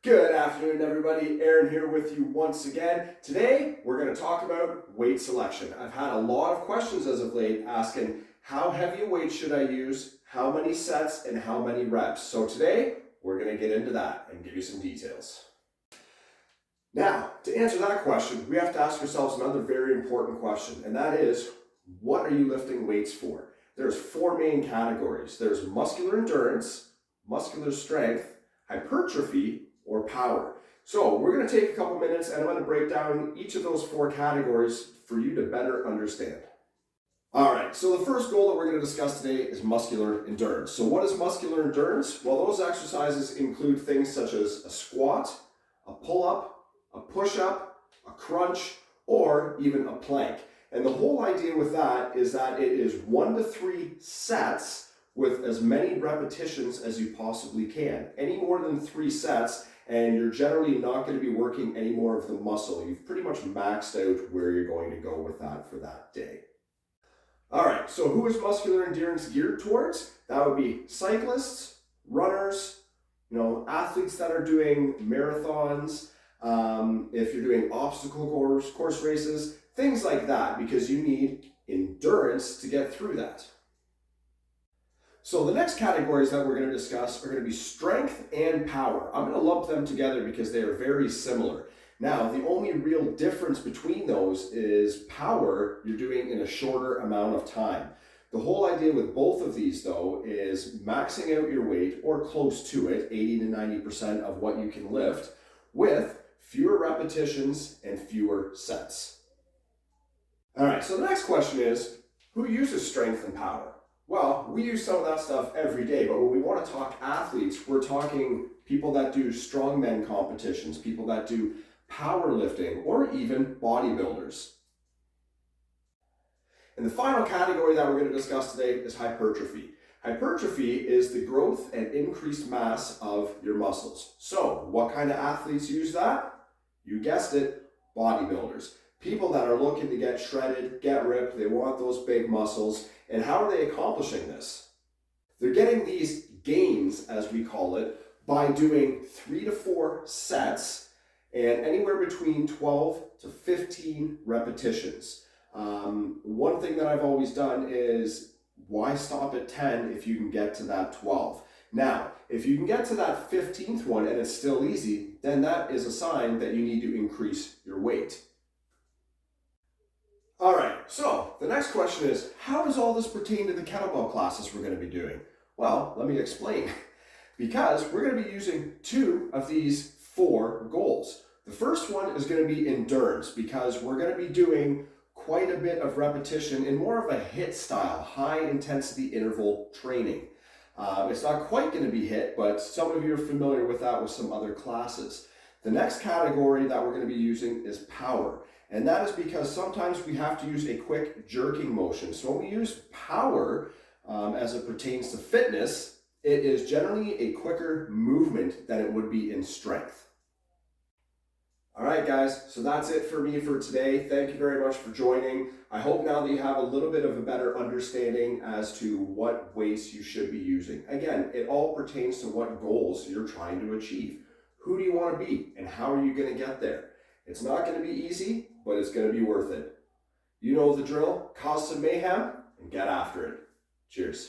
Good afternoon, everybody. Aaron here with you once again. Today, we're going to talk about weight selection. I've had a lot of questions as of late asking how heavy a weight should I use, how many sets, and how many reps. So today, we're going to get into that and give you some details. Now, to answer that question, we have to ask ourselves another very important question, and that is, what are you lifting weights for? There's four main categories. There's muscular endurance, muscular strength, hypertrophy, or power. So we're going to take a couple minutes and I'm going to break down each of those four categories for you to better understand. All right, so the first goal that we're going to discuss today is muscular endurance. So what is muscular endurance? Well, those exercises include things such as a squat, a pull-up, a push-up, a crunch, or even a plank. And the whole idea with that is that it is 1 to 3 sets with as many repetitions as you possibly can. Any more than 3 sets, and you're generally not going to be working any more of the muscle. You've pretty much maxed out where you're going to go with that for that day. All right, so who is muscular endurance geared towards? That would be cyclists, runners, athletes that are doing marathons, if you're doing obstacle course races, things like that, because you need endurance to get through that. So the next categories that we're going to discuss are going to be strength and power. I'm going to lump them together because they are very similar. Now, the only real difference between those is power you're doing in a shorter amount of time. The whole idea with both of these, though, is maxing out your weight, or close to it, 80 to 90% of what you can lift, with fewer repetitions and fewer sets. All right, so the next question is, who uses strength and power? Well, we use some of that stuff every day, but when we want to talk athletes, we're talking people that do strongman competitions, people that do powerlifting, or even bodybuilders. And the final category that we're going to discuss today is hypertrophy. Hypertrophy is the growth and increased mass of your muscles. So, what kind of athletes use that? You guessed it, bodybuilders. People that are looking to get shredded, get ripped, they want those big muscles. And how are they accomplishing this? They're getting these gains, as we call it, by doing 3 to 4 sets and anywhere between 12 to 15 repetitions. One thing that I've always done is, why stop at 10 if you can get to that 12? Now, if you can get to that 15th one and it's still easy, then that is a sign that you need to increase your weight. All right, so the next question is, how does all this pertain to the kettlebell classes we're going to be doing? Well, let me explain. Because we're going to be using 2 of these 4 goals. The first one is going to be endurance, because we're going to be doing quite a bit of repetition in more of a HIIT style, high intensity interval training. It's not quite going to be HIIT, but some of you are familiar with that with some other classes. The next category that we're going to be using is power. And that is because sometimes we have to use a quick jerking motion. So when we use power as it pertains to fitness, it is generally a quicker movement than it would be in strength. All right, guys, so that's it for me for today. Thank you very much for joining. I hope now that you have a little bit of a better understanding as to what weights you should be using. Again, it all pertains to what goals you're trying to achieve. Who do you want to be, and how are you going to get there? It's not going to be easy, but it's going to be worth it. You know the drill. Cause some mayhem and get after it. Cheers.